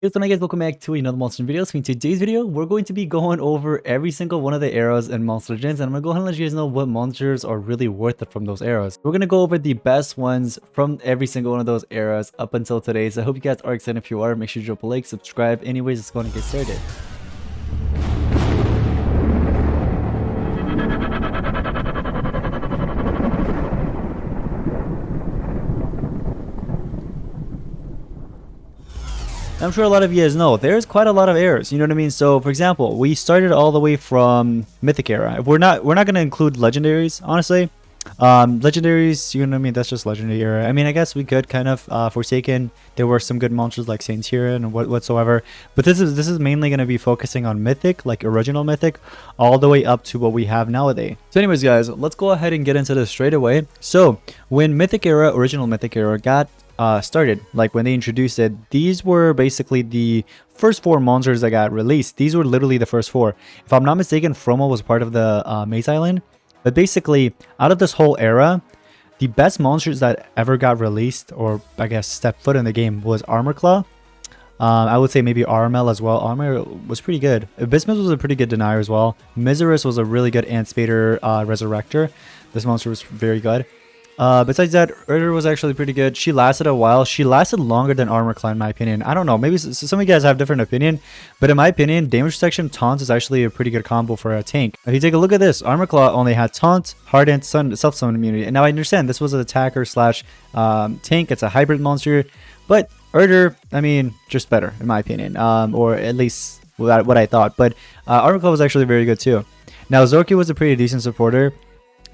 What's up guys, welcome back to another Monster video. So in today's video, we're going to be going over every single one of the arrows in Monster Legends, and I'm going to go ahead and let you guys know what monsters are really worth it from those arrows. We're going to go over the best ones from every single one of those arrows up until today. So I hope you guys are excited. If you are, make sure you drop a like, subscribe. Anyways, let's go and get started. I'm sure a lot of you guys know there's quite a lot of eras, you know what I mean? So for example, we started all the way from Mythic era. We're not going to include legendaries, honestly. Legendaries, you know what I mean, that's just legendary era. I mean, I guess we could kind of Forsaken. There were some good monsters like Saint Tyrion and whatsoever, but this is mainly going to be focusing on Mythic, like original Mythic, all the way up to what we have nowadays. So anyways guys, let's go ahead and get into this straight away. So when Mythic era, original Mythic era got started, like when they introduced it, these were basically the first four monsters that got released. These were literally the first four. If I'm not mistaken, Fromo was part of the Maze Island. But basically, out of this whole era, the best monsters that ever got released, or I guess stepped foot in the game, was Armor Claw. I would say maybe Armel as well. Armor was pretty good. Abysmus was a pretty good denier as well. Miserus was a really good Ant Spader Resurrector. This monster was very good. Besides that, Urder was actually pretty good. She lasted a while. She lasted longer than Armor Claw in my opinion. I don't know, maybe some of you guys have different opinion, but in my opinion, damage section taunt is actually a pretty good combo for a tank. If you take a look at this, Armor Claw only had taunt, hardened, self-summon immunity. And now I understand this was an attacker slash tank. It's a hybrid monster, but Urder, I mean, just better in my opinion, or at least what I thought. But Armor Claw was actually very good too. Now Zorky was a pretty decent supporter.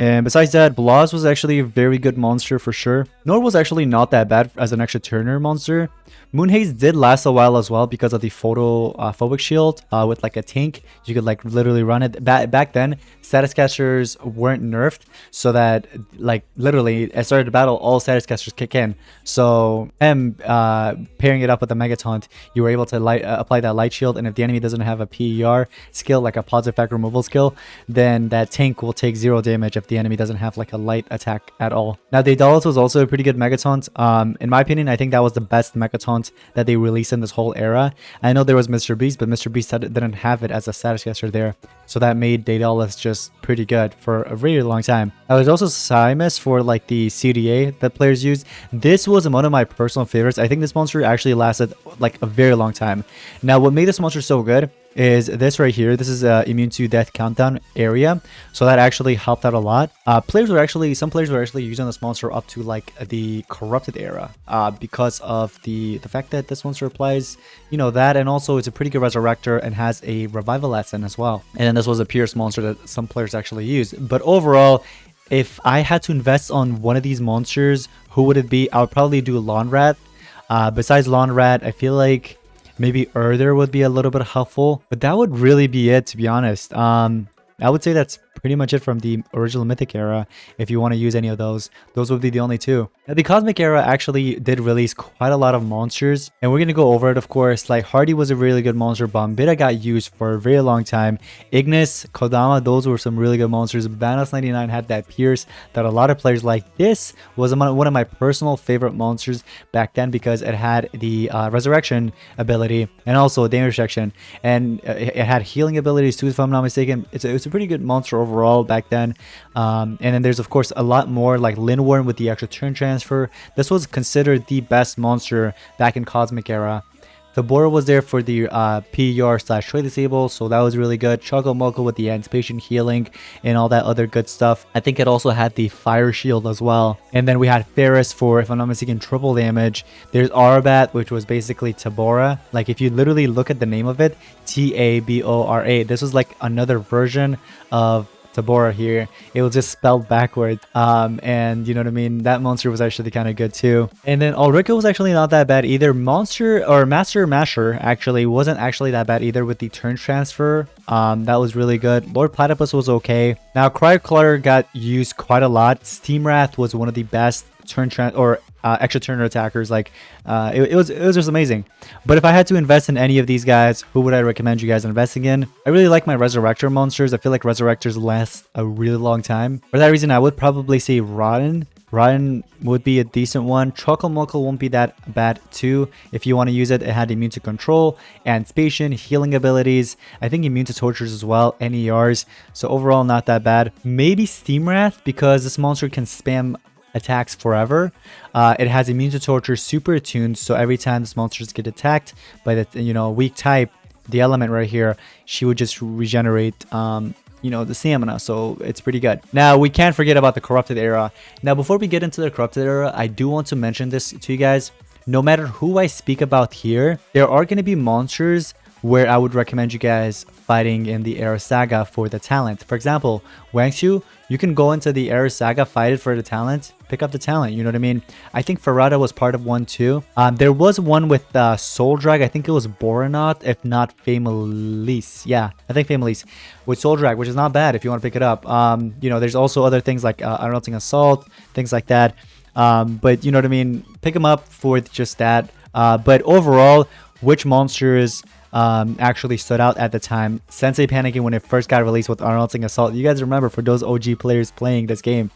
And besides that, Blaz was actually a very good monster for sure. Nor was actually not that bad as an extra turner monster. Moonhaze did last a while as well because of the phobic shield with like a tank. You could like literally run it. Back then, status casters weren't nerfed, so that like literally at start of the battle, all status casters kick in. So pairing it up with the Mega Taunt, you were able to apply that light shield, and if the enemy doesn't have a PER skill, like a positive effect removal skill, then that tank will take 0 damage if the enemy doesn't have like a light attack at all. Now Daedalus was also a pretty good Mega Taunt. In my opinion, I think that was the best Mega Taunt that they released in this whole era. I know there was Mr. Beast, but Mr. Beast didn't have it as a status caster there, so that made Daedalus just pretty good for a really long time. Now there's also Simus for like the CDA that players use. This was one of my personal favorites. I think this monster actually lasted like a very long time. Now what made this monster so good is this right here. This is immune to death countdown area, so that actually helped out a lot. Some players were actually using this monster up to like the corrupted era because of the fact that this monster applies, you know, that, and also it's a pretty good resurrector and has a revival lesson as well. And then this was a pierce monster that some players actually use. But overall, if I had to invest on one of these monsters, who would it be? I would probably do Lawn Rat. Besides Lawn Rat, I feel like maybe Urder would be a little bit helpful, but that would really be it, to be honest. I would say that's pretty much it from the original Mythic era. If you want to use any of those would be the only two. Now, the Cosmic era actually did release quite a lot of monsters, and we're going to go over it, of course. Like Hardy was a really good monster. Bombita got used for a very long time. Ignis, Kodama, those were some really good monsters. Vanos 99 had that Pierce that a lot of players like. This was one of my personal favorite monsters back then because it had the resurrection ability and also a damage section, and it had healing abilities too, if I'm not mistaken. It's a pretty good monster overall back then. And then there's of course a lot more like Lindworm with the extra turn transfer. This was considered the best monster back in Cosmic era. Tabora was there for the PER slash Trade Disable, so that was really good. Choco Moco with the anticipation healing and all that other good stuff. I think it also had the Fire Shield as well. And then we had Ferris for, if I'm not mistaken, triple damage. There's Arbat, which was basically Tabora. Like if you literally look at the name of it, Tabora. This was like another version of Tabora here. It was just spelled backwards, and you know what I mean, that monster was actually kind of good too. And then Ulrika was actually not that bad either. Monster or Master Masher actually wasn't actually that bad either with the turn transfer. That was really good. Lord Platypus was okay. Now Cryoclutter got used quite a lot. Steam Wrath was one of the best extra turner attackers. Like it was just amazing. But if I had to invest in any of these guys, who would I recommend you guys investing in? I really like my Resurrector monsters. I feel like Resurrectors last a really long time. For that reason, I would probably say Rotten. Rotten would be a decent one. Truckle Muckle won't be that bad too. If you want to use it, it had immune to control, anticipation, healing abilities. I think immune to tortures as well, NERs. So overall, not that bad. Maybe Steam Wrath because this monster can spam attacks forever. It has immune to torture, super attuned. So every time this monsters get attacked by the weak type, the element right here, she would just regenerate the stamina, so it's pretty good. Now we can't forget about the corrupted era. Now before we get into the corrupted era, I do want to mention this to you guys. No matter who I speak about here, there are going to be monsters where I would recommend you guys fighting in the Era Saga for the talent. For example, Wangshu, you can go into the Era Saga, fight it for the talent, pick up the talent, you know what I mean? I think Ferrata was part of one too. There was one with Soul Drag, I think it was Boronot, if not Famelise. Yeah, I think Famelise with Soul Drag, which is not bad if you want to pick it up. There's also other things like Unrelenting Assault, things like that. But you know what I mean? Pick them up for just that. But overall, which monsters actually stood out at the time? Sensei Panicking when it first got released with Unrelenting Assault. You guys remember, for those OG players playing this game,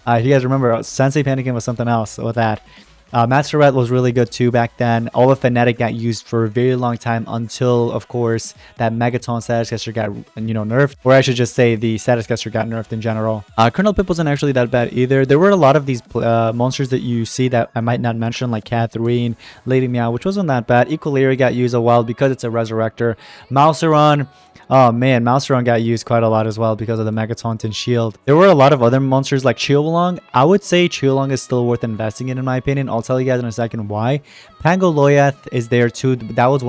if you guys remember, Sensei Panicking was something else with that. Master Rat was really good too back then. All of Fanatic got used for a very long time until, of course, that Megaton status caster got, nerfed. Or I should just say the status caster got nerfed in general. Colonel Pip wasn't actually that bad either. There were a lot of these monsters that you see that I might not mention, like Catherine, Lady Meow, which wasn't that bad. Equiliria got used a while because it's a Resurrector. Mouseron. Oh man, Mouseron got used quite a lot as well because of the Megaton and Shield. There were a lot of other monsters like Chiolong. I would say Chiolong is still worth investing in my opinion. I'll tell you guys in a second why. Pangoloyath is there too. That was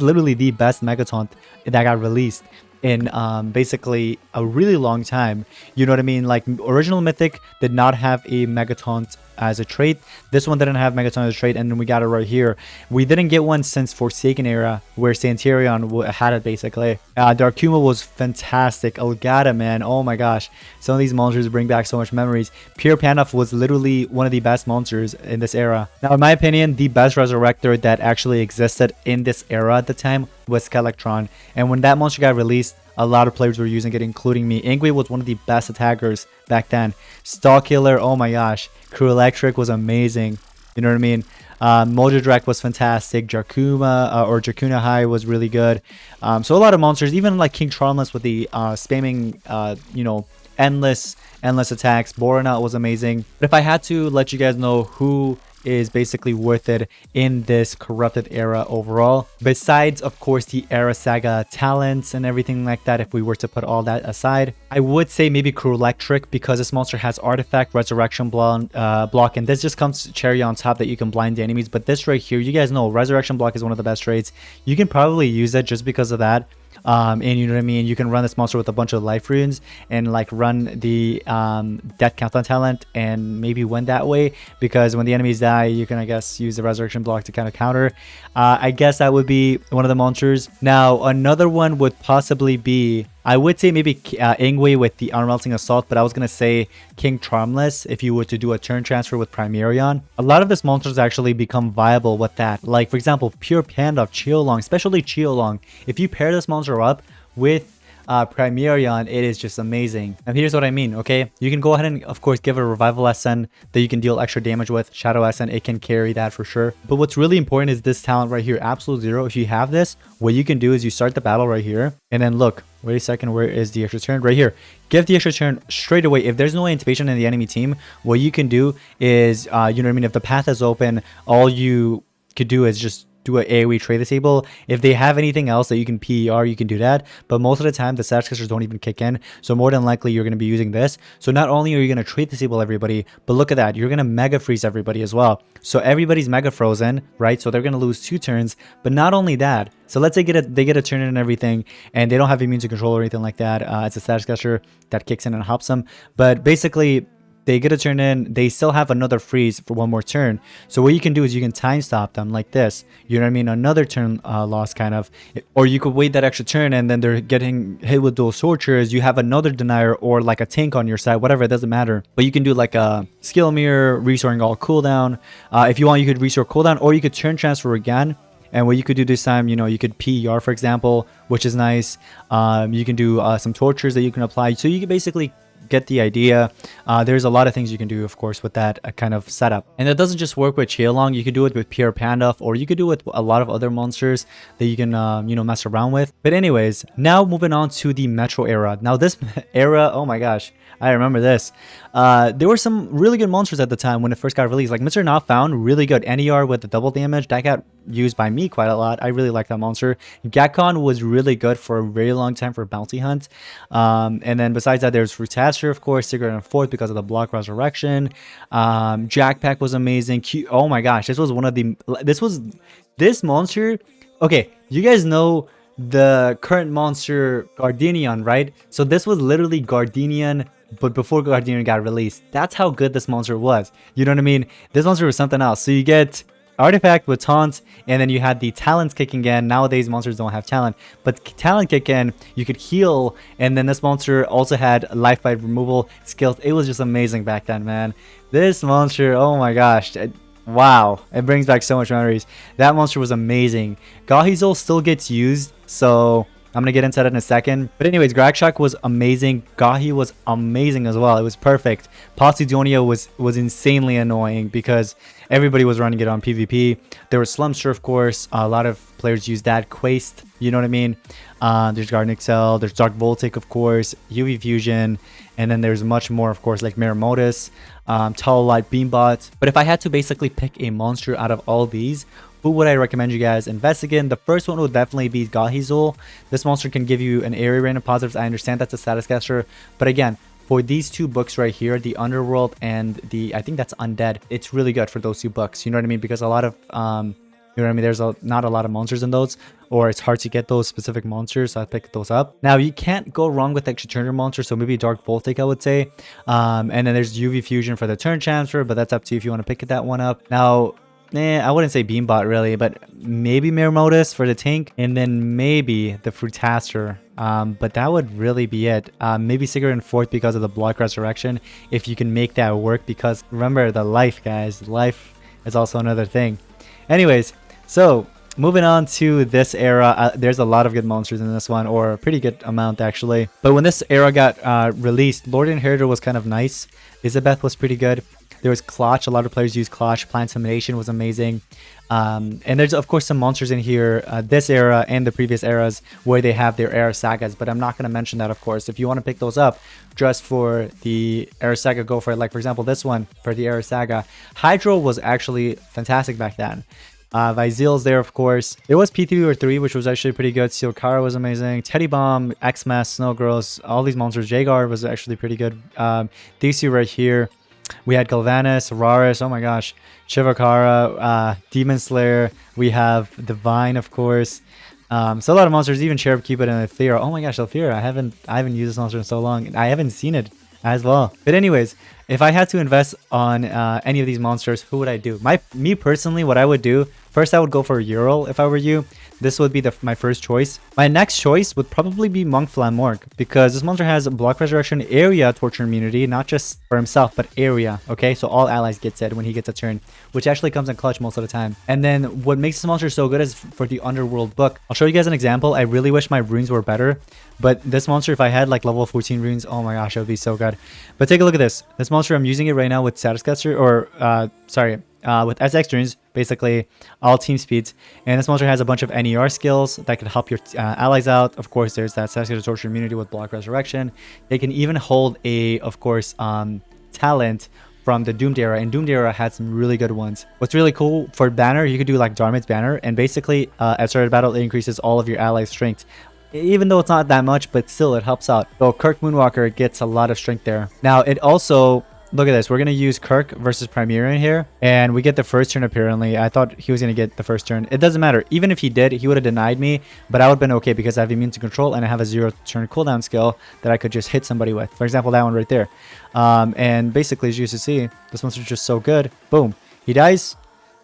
literally the best Megaton that got released in basically a really long time. You know what I mean? Like, original Mythic did not have a Megaton as a trait. This one didn't have Megaton as a trait, and then we got it right here. We didn't get one since Forsaken era, where Santarion had it basically. Darkuma was fantastic. Elgato, man, oh my gosh. Some of these monsters bring back so much memories. Pure Panoff was literally one of the best monsters in this era. Now, in my opinion, the best Resurrector that actually existed in this era at the time was Skelectron. And when that monster got released, a lot of players were using it, including me. Ingwe was one of the best attackers back then. Stalkiller, oh my gosh. Crew Electric was amazing. You know what I mean? Mojodrak was fantastic. Jakuma or Jakuna High was really good. So a lot of monsters, even like King Charmless with the spamming, endless attacks. Boronot was amazing. But if I had to let you guys know who is basically worth it in this corrupted era overall, besides of course the Era Saga talents and everything like that, if we were to put all that aside, I would say maybe Crew Electric, because this monster has Artifact, Resurrection block, and this just comes cherry on top that you can blind the enemies. But this right here, you guys know Resurrection block is one of the best traits. You can probably use it just because of that. And you know what I mean, you can run this monster with a bunch of life runes and like run the death countdown talent and maybe win that way, because when the enemies die, you can, I guess, use the resurrection block to kind of counter. I guess that would be one of the monsters. Now another one would possibly be, I would say maybe Ingwe with the Unrelenting Assault, but I was going to say King Charmless if you were to do a turn transfer with Primarion. A lot of these monsters actually become viable with that. Like, for example, Pure Panda of Chiolong, especially Chiolong. If you pair this monster up with Primarion, it is just amazing. And here's what I mean, okay? You can go ahead and, of course, give it a Revival SN that you can deal extra damage with. Shadow SN, it can carry that for sure. But what's really important is this talent right here, Absolute Zero. If you have this, what you can do is you start the battle right here, and then look, wait a second, where is the extra turn? Right here. Give the extra turn straight away. If there's no anticipation in the enemy team, what you can do is, you know what I mean, if the path is open, all you could do is just do an AoE trade disable. If they have anything else that you can PER, you can do that. But most of the time, the status casters don't even kick in. So more than likely, you're going to be using this. So not only are you going to trade disable everybody, but look at that. You're going to mega freeze everybody as well. So everybody's mega frozen, right? So they're going to lose 2 turns. But not only that, so let's say they get a turn in and everything, and they don't have immune to control or anything like that. It's a status caster that kicks in and helps them. But basically, they get a turn in, they still have another freeze for one more turn. So what you can do is you can time stop them like this. You know what I mean? Another turn loss kind of. Or you could wait that extra turn and then they're getting hit with those tortures. You have another denier or like a tank on your side, whatever, it doesn't matter. But you can do like a skill mirror, restoring all cooldown. If you want, you could restore cooldown, or you could turn transfer again. And what you could do this time, you know, you could PER, for example, which is nice. You can do some tortures that you can apply. So you can basically get the idea. There's a lot of things you can do, of course, with that kind of setup. And it doesn't just work with Cheolong. You could do it with pure Pandalf, or you could do it with a lot of other monsters that you can, you know, mess around with. But anyways, now moving on to the Metro era. Now this era, oh my gosh, I remember this. There were some really good monsters at the time when it first got released. Like Mr. Not Found, really good. NER with the double damage, that got used by me quite a lot. I really like that monster. Gakon was really good for a very long time for bounty hunt. And then besides that, there's Fruitaster, of course, Cigarette and Fourth because of the block resurrection. Jackpack was amazing. Oh my gosh, this was one of the... This monster... Okay, you guys know the current monster Gardenian, right? So this was literally Gardenian, but before Gardenian got released. That's how good this monster was. You know what I mean? This monster was something else. So you get Artifact with Taunt, and then you had the Talents kicking in. Nowadays, monsters don't have Talent, but Talent kick in, you could heal, and then this monster also had Life by Removal skills. It was just amazing back then, man. This monster, oh my gosh. Wow, it brings back so much memories. That monster was amazing. Gahizol still gets used, so I'm gonna get into that in a second. But anyways, Gragshak was amazing. Gahi was amazing as well. It was perfect. Posidonia was insanely annoying because everybody was running it on PvP. There was Slumster, of course. A lot of players use that. Quaste, you know what I mean? There's Garden Excel. There's Dark Voltic, of course. UV Fusion. And then there's much more, of course, like Miramotus, Tall Light Beambot. But if I had to basically pick a monster out of all these, who would I recommend you guys invest in? The first one would definitely be Gahizul. This monster can give you an area rain of positives. I understand that's a status caster, but again, for these two books right here, the Underworld and the, I think that's Undead, it's really good for those two books. You know what I mean? Because a lot of, you know what I mean? There's not a lot of monsters in those, or it's hard to get those specific monsters, so I picked those up. Now, you can't go wrong with extra turn monster, so maybe Dark Voltic, I would say. And then there's UV Fusion for the turn transfer, but that's up to you if you want to pick that one up. Now, I wouldn't say Beambot really, but maybe Miramotus for the tank, and then maybe the Fruitaster. But that would really be it. Maybe Cigarette in Fourth because of the block resurrection, if you can make that work, because remember the life, guys. Life is also another thing. Anyways, so moving on to this era, there's a lot of good monsters in this one, or a pretty good amount actually. But when this era got released, Lord Inheritor was kind of nice. Isabeth was pretty good. There was Clutch. A lot of players use Clutch. Plant Intimidation was amazing. And there's, of course, some monsters in here, this era and the previous eras, where they have their era sagas. But I'm not going to mention that, of course. If you want to pick those up just for the era saga, go for it. Like, for example, this one for the era saga. Hydro was actually fantastic back then. Vizil's there, of course. There was P3 or 3, which was actually pretty good. Sealkara was amazing. Teddy Bomb, X-Mass, Snow Girls, all these monsters. Jagar was actually pretty good. These two right here. We had Galvanus, Raris, oh my gosh, Chivakara, Demon Slayer. We have Divine, of course. So a lot of monsters, even Cherub Cupid and Althea. Oh my gosh, Althea, I haven't used this monster in so long. I haven't seen it as well. But anyways, if I had to invest on any of these monsters, who would I do? Me personally, what I would do, first I would go for Ural if I were you. This would be my first choice. My next choice would probably be Monk Flamorg, because this monster has block resurrection, area torture immunity, not just for himself, but area. Okay, so all allies gets it when he gets a turn, which actually comes in clutch most of the time. And then what makes this monster so good is for the Underworld book. I'll show you guys an example. I really wish my runes were better, but this monster, if I had like level 14 runes, oh my gosh, it would be so good. But take a look at this. This monster, I'm using it right now with status caster, or with SX runes, basically all team speeds. And this monster has a bunch of NER skills that can help your allies out. Of course, there's that Saskatoon Torture Immunity with Block Resurrection. They can even hold of course, talent from the Doomed era, and Doomed era had some really good ones. What's really cool for banner, you could do like Darmit's banner, and basically at start of battle, it increases all of your allies' strength. Even though it's not that much, but still it helps out. So Kirk Moonwalker gets a lot of strength there. Now it also, look at this, we're going to use Kirk versus Primerian here, and we get the first turn apparently. I thought he was going to get the first turn. It doesn't matter. Even if he did, he would have denied me, but I would have been okay because I have immune to control and I have a 0 turn cooldown skill that I could just hit somebody with. For example, that one right there. And basically, as you can see, this monster is just so good. Boom. He dies.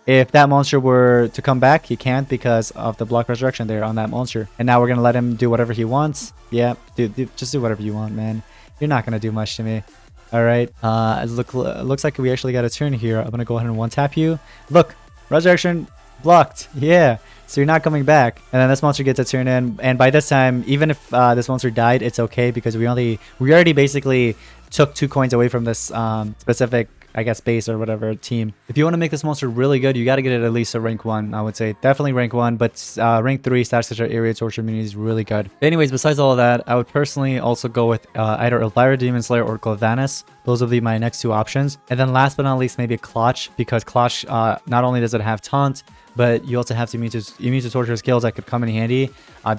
If that monster were to come back, he can't because of the block resurrection there on that monster. And now we're going to let him do whatever he wants. Yeah, dude, just do whatever you want, man. You're not going to do much to me. All right. It looks like we actually got a turn here. I'm going to go ahead and one tap you. Look, resurrection blocked. Yeah. So you're not coming back. And then this monster gets a turn in. And by this time, even if this monster died, it's okay because we already basically took 2 coins away from this specific, I guess, base or whatever team. If you want to make this monster really good, you got to get it at least a rank 1, I would say. Definitely rank 1, but rank 3 status such as area torture immunity is really good. Anyways, besides all of that, I would personally also go with either Elvira Demon Slayer or Glyvanis. Those would be my next 2 options. And then last but not least, maybe Clutch, because Clutch, not only does it have taunt, but you also have immune to torture skills that could come in handy.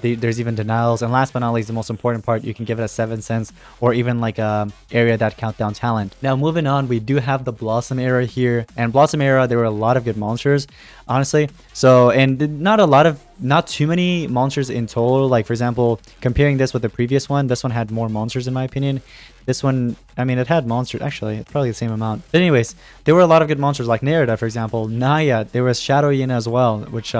There's even denials, and last but not least, the most important part, you can give it a 7 cents or even like a area that countdown talent. Now moving on, we do have the Blossom era here, and Blossom era, there were a lot of good monsters, honestly. So, and not too many monsters in total. Like for example, comparing this with the previous one, this one had more monsters in my opinion. This one, I mean, it had monsters. Actually, it's probably the same amount. But anyways, there were a lot of good monsters like Nerida, for example. Naya, there was Shadow Yena as well, which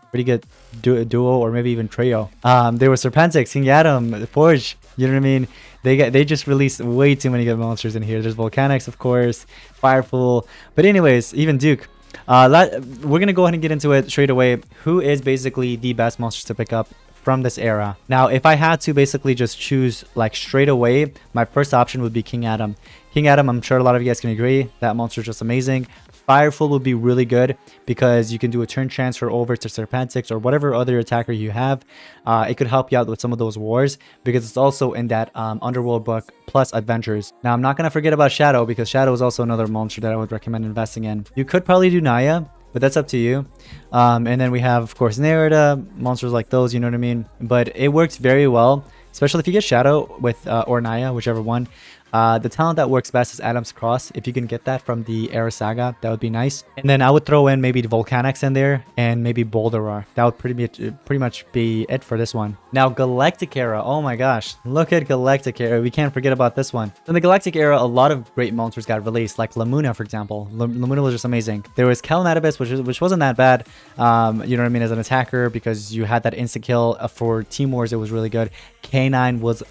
pretty good duo or maybe even trio. There was Serpentix, King Adam, Forge. You know what I mean? They just released way too many good monsters in here. There's Volcanix, of course, Fireful. But anyways, even Duke. We're gonna go ahead and get into it straight away. Who is basically the best monsters to pick up from this era? Now, if I had to basically just choose like straight away, my first option would be King Adam. King Adam, I'm sure a lot of you guys can agree, that monster is just amazing. Fireful would be really good because you can do a turn transfer over to Serpentix or whatever other attacker you have. It could help you out with some of those wars because it's also in that Underworld book plus Adventures. Now, I'm not going to forget about Shadow because Shadow is also another monster that I would recommend investing in. You could probably do Naya, but that's up to you. And then we have, of course, Nerida, monsters like those, you know what I mean? But it works very well, especially if you get Shadow with or Naya, whichever one. The talent that works best is Adam's Cross. If you can get that from the Era Saga, that would be nice. And then I would throw in maybe the Volcanix in there and maybe Bolderar. That would pretty much be it for this one. Now, Galactic Era. Oh my gosh. Look at Galactic Era. We can't forget about this one. In the Galactic Era, a lot of great monsters got released, like Lamuna, for example. Lamuna was just amazing. There was Calamatabus, which wasn't that bad, you know what I mean, as an attacker because you had that insta-kill. For Team Wars, it was really good. K9 was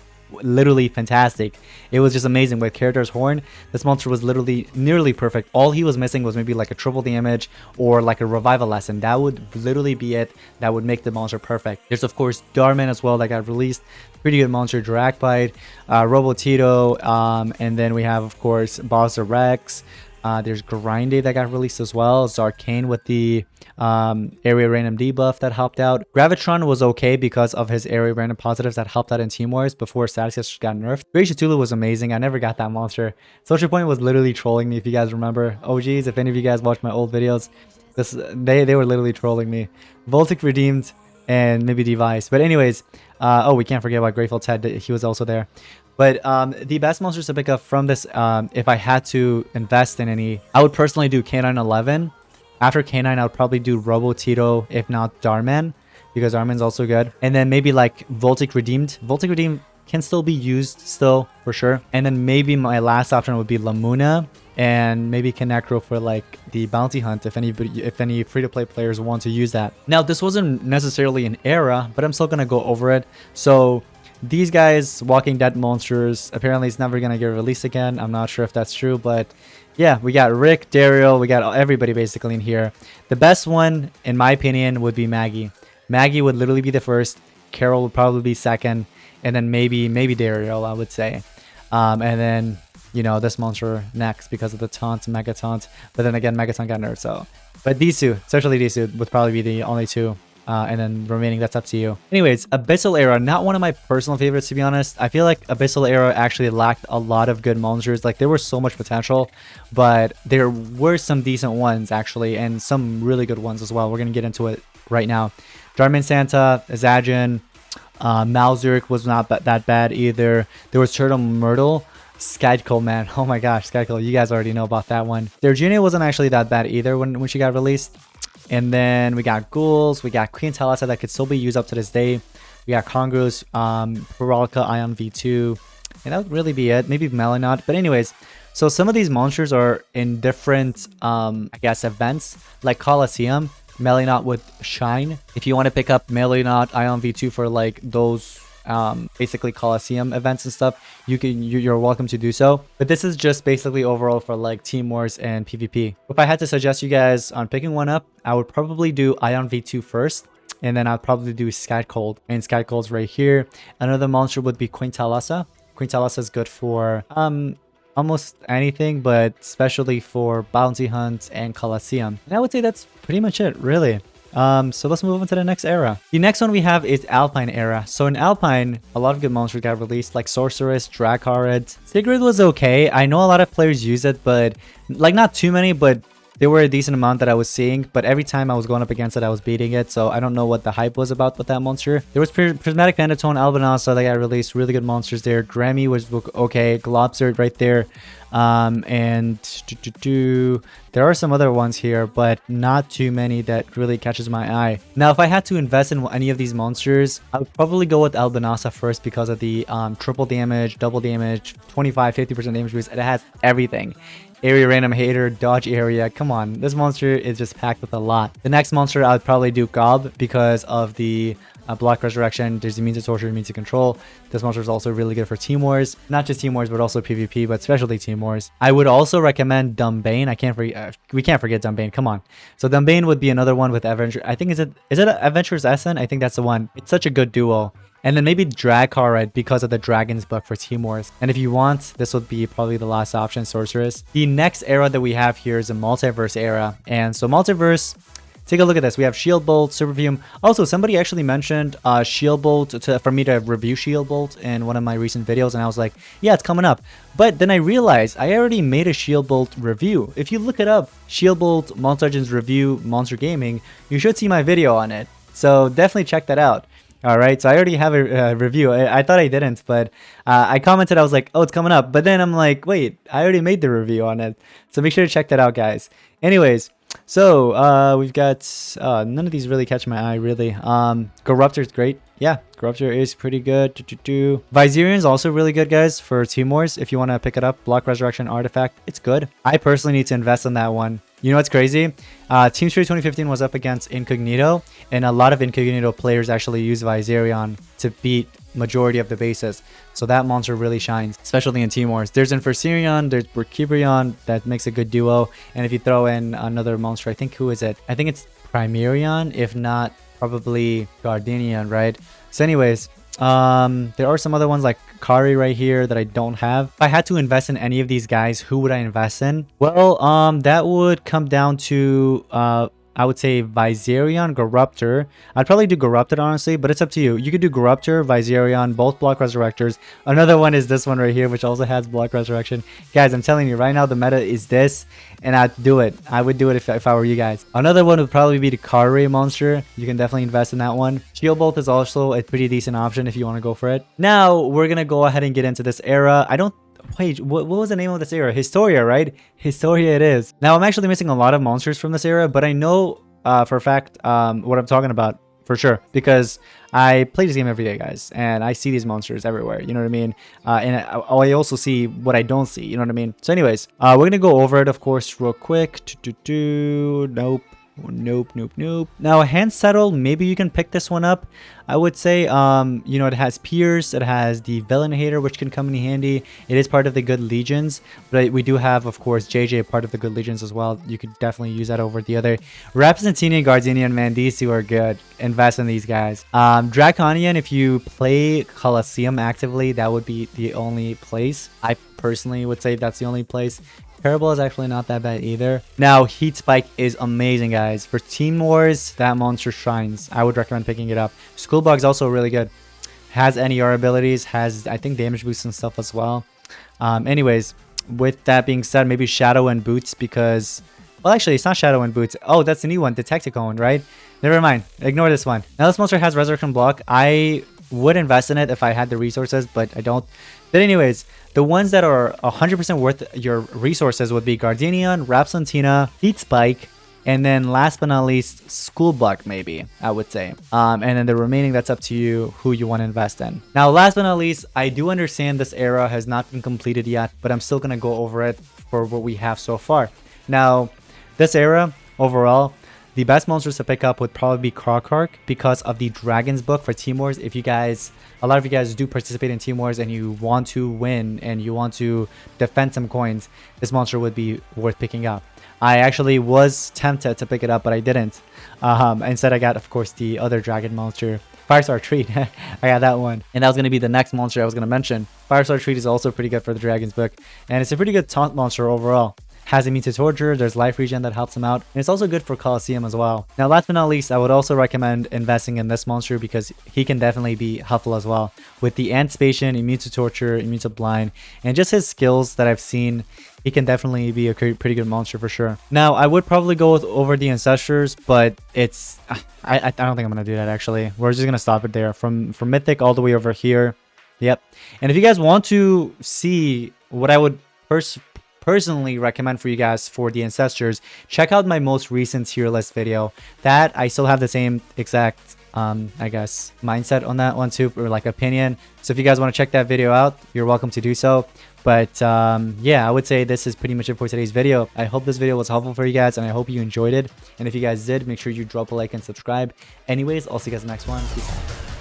literally fantastic. It was just amazing with Character's Horn. This monster was literally nearly perfect. All he was missing was maybe like a triple damage or like a revival lesson. That would literally be it. That would make the monster perfect. There's of course Darman as well that got released. Pretty good monster. Dracbite, Robotito, and then we have of course Bowser Rex. There's Grinde that got released as well. Zarkane with the area random debuff that helped out. Gravitron was okay because of his area random positives that helped out in Team Wars before Status got nerfed. Great Tulu was amazing. I never got that monster. Social Point was literally trolling me, if you guys remember. OGs, if any of you guys watch my old videos, they were literally trolling me. Voltic redeemed and maybe Device. But anyways, oh, we can't forget about Grateful Ted. He was also there. But the best monsters to pick up from this, if I had to invest in any, I would personally do K9 11. After K9, I would probably do Robotito, if not Darman, because Darman's also good. And then maybe like Voltic Redeemed. Voltic Redeemed can still be used still, for sure. And then maybe my last option would be Lamuna and maybe Kanekro for like the bounty hunt if any free-to-play players want to use that. Now, this wasn't necessarily an era, but I'm still going to go over it. So these guys, Walking Dead monsters, apparently it's never going to get released again. I'm not sure if that's true, but yeah, we got Rick, Daryl, we got everybody basically in here. The best one, in my opinion, would be Maggie. Maggie would literally be the first. Carol would probably be second. And then maybe Daryl, I would say. And then, you know, this monster next because of the taunt, Mega Taunt. But then again, Mega Taunt got nerfed, so. But these two, especially these two, would probably be the only two. And then remaining, that's up to you. Anyways, Abyssal Era, not one of my personal favorites, to be honest. I feel like Abyssal Era actually lacked a lot of good monsters. Like, there was so much potential, but there were some decent ones, actually, and some really good ones as well. We're going to get into it right now. Jarman Santa, Azagin, Malzurk was not that bad either. There was Turtle Myrtle. Skykill, man. Oh my gosh, Skykill. You guys already know about that one. Virginia wasn't actually that bad either when she got released. And then we got Ghouls, we got Queen Talassa that could still be used up to this day. We got Congress, Paralka, Ion V2, and that would really be it. Maybe Melanaut. But anyways, so some of these monsters are in different, I guess, events, like Colosseum. Melanaut would shine. If you want to pick up Melanaut, Ion V2 for like those basically Colosseum events and stuff, you're welcome to do so. But this is just basically overall for like Team Wars and PvP. If I had to suggest you guys on picking one up, I would probably do Ion V2 first, and then I'd probably do Sky Cold. And Sky Cold's right here. Another monster would be Queen Talassa. Quintalis is good for almost anything, but especially for bounty hunts and Colosseum. And I would say that's pretty much it, really. So let's move on to the next era. The next one we have is Alpine era. So in Alpine, a lot of good monsters got released, like Sorceress, Dracarid. Sigrid was okay. I know a lot of players use it, but like not too many, but there were a decent amount that I was seeing, but every time I was going up against it, I was beating it. So I don't know what the hype was about with that monster. There was Prismatic Vanditone, Albinosa that got released. Really good monsters there. Grammy was okay. Globster right there. And there are some other ones here, but not too many that really catches my eye. Now, if I had to invest in any of these monsters, I would probably go with Albinosa first because of the triple damage, double damage, 25-50% damage boost. It has everything. Area Random Hater, Dodge Area. Come on, this monster is just packed with a lot. The next monster I would probably do Gob because of the Block Resurrection. There's immune to torture, immune to control. This monster is also really good for Team Wars. Not just Team Wars, but also PvP, but especially Team Wars. I would also recommend Dumbane. We can't forget Dumbane. Come on. So Dumbane would be another one with Adventure. I think is it Adventurous Essen? I think that's the one. It's such a good duo. And then maybe Dracarid because of the Dragon's Book for Team Wars. And if you want, this would be probably the last option, Sorceress. The next era that we have here is a Multiverse era. And so Multiverse, take a look at this. We have Shield Bolt, Super Perfume. Also, somebody actually mentioned Shield Bolt for me to review Shield Bolt in one of my recent videos. And I was like, yeah, it's coming up. But then I realized I already made a Shield Bolt review. If you look it up, Shield Bolt, Monster Legends Review, Monster Gaming, you should see my video on it. So definitely check that out. All right, so I already have a review. I thought I didn't, but I commented. I was like, oh, it's coming up. But then I'm like, wait, I already made the review on it. So make sure to check that out, guys. Anyways, so we've got none of these really catch my eye, really. Corruptor is great. Yeah, Corruptor is pretty good. Viserion is also really good, guys, for Team Wars. If you want to pick it up, Block Resurrection Artifact, it's good. I personally need to invest in that one. You know what's crazy? Team Street 2015 was up against Incognito, and a lot of Incognito players actually use Viserion to beat majority of the bases. So that monster really shines, especially in Team Wars. There's Inferserion, there's Burkibrion, that makes a good duo. And if you throw in another monster, I think, who is it? I think it's Primerion, if not probably Gardenian, right? So anyways, there are some other ones like Kari right here that I don't have. If I had to invest in any of these guys, who would I invest in? Well, that would come down to I would say Viserion, Corruptor. I'd probably do Corruptor, honestly, but it's up to you. You could do Corruptor, Viserion, both Block Resurrectors. Another one is this one right here, which also has Block Resurrection. Guys, I'm telling you, right now the meta is this, and I'd do it. I would do it if I were you guys. Another one would probably be the Kari monster. You can definitely invest in that one. Shield Bolt is also a pretty decent option if you want to go for it. Now, we're going to go ahead and get into this era. Wait, what was the name of this era? Historia, right? Historia it is. Now, I'm actually missing a lot of monsters from this era, but I know for a fact what I'm talking about for sure, because I play this game every day, guys, and I see these monsters everywhere, you know what I mean? And I also see what I don't see, you know what I mean? So anyways, we're going to go over it, of course, real quick. Nope. Nope. Now, Hand Settle, maybe you can pick this one up. I would say, you know, it has Pierce, it has the Villain Hater, which can come in handy. It is part of the Good Legions, but we do have, of course, JJ, part of the Good Legions as well. You could definitely use that over the other. Rapsantini and Gardenian, man, these two are good. Invest in these guys. Draconian, if you play Colosseum actively, that would be the only place. I personally would say that's the only place. Parable is actually not that bad either. Now, Heat Spike is amazing, guys. For Team Wars, that monster shines. I would recommend picking it up. Skullbug's also really good. Has NER abilities, has, I think, damage boosts and stuff as well. Anyways, with that being said, maybe Shadow and Boots because... Well, actually, it's not Shadow and Boots. Oh, that's the new one, Detecticone, right? Never mind. Ignore this one. Now, this monster has Resurrection Block. I would invest in it if I had the resources, but I don't. But anyways, the ones that are 100% worth your resources would be Gardenian, Rapsantina, Heat Spike, and then last but not least, Skullbug, maybe, I would say. And then the remaining, that's up to you who you want to invest in. Now, last but not least, I do understand this era has not been completed yet, but I'm still going to go over it for what we have so far. Now, this era, overall, the best monsters to pick up would probably be Krokark because of the Dragon's Book for Team Wars. If you guys, a lot of you guys do participate in Team Wars and you want to win and you want to defend some coins, this monster would be worth picking up. I actually was tempted to pick it up, but I didn't. Instead, I got, of course, the other dragon monster Firestar Treat. I got that one. And that was going to be the next monster I was going to mention. Firestar Treat is also pretty good for the Dragon's Book. And it's a pretty good taunt monster overall. Has immune to torture, there's life regen that helps him out, and it's also good for Colosseum as well. Now last but not least, I would also recommend investing in this monster because he can definitely be helpful as well. With the Anticipation, immune to torture, immune to blind, and just his skills that I've seen, he can definitely be a pretty good monster for sure. Now I would probably go over the Ancestors, but it's I don't think I'm gonna do that actually. We're just gonna stop it there from Mythic all the way over here. Yep. And if you guys want to see what I would personally recommend for you guys for the Ancestors, check out my most recent tier list video. That I still have the same exact I guess mindset on that one too, or like opinion. So if you guys want to check that video out, you're welcome to do so. But yeah, I would say this is pretty much it for today's video. I hope this video was helpful for you guys, and I hope you enjoyed it. And if you guys did, make sure you drop a like and subscribe. Anyways, I'll see you guys in the next one. Peace out.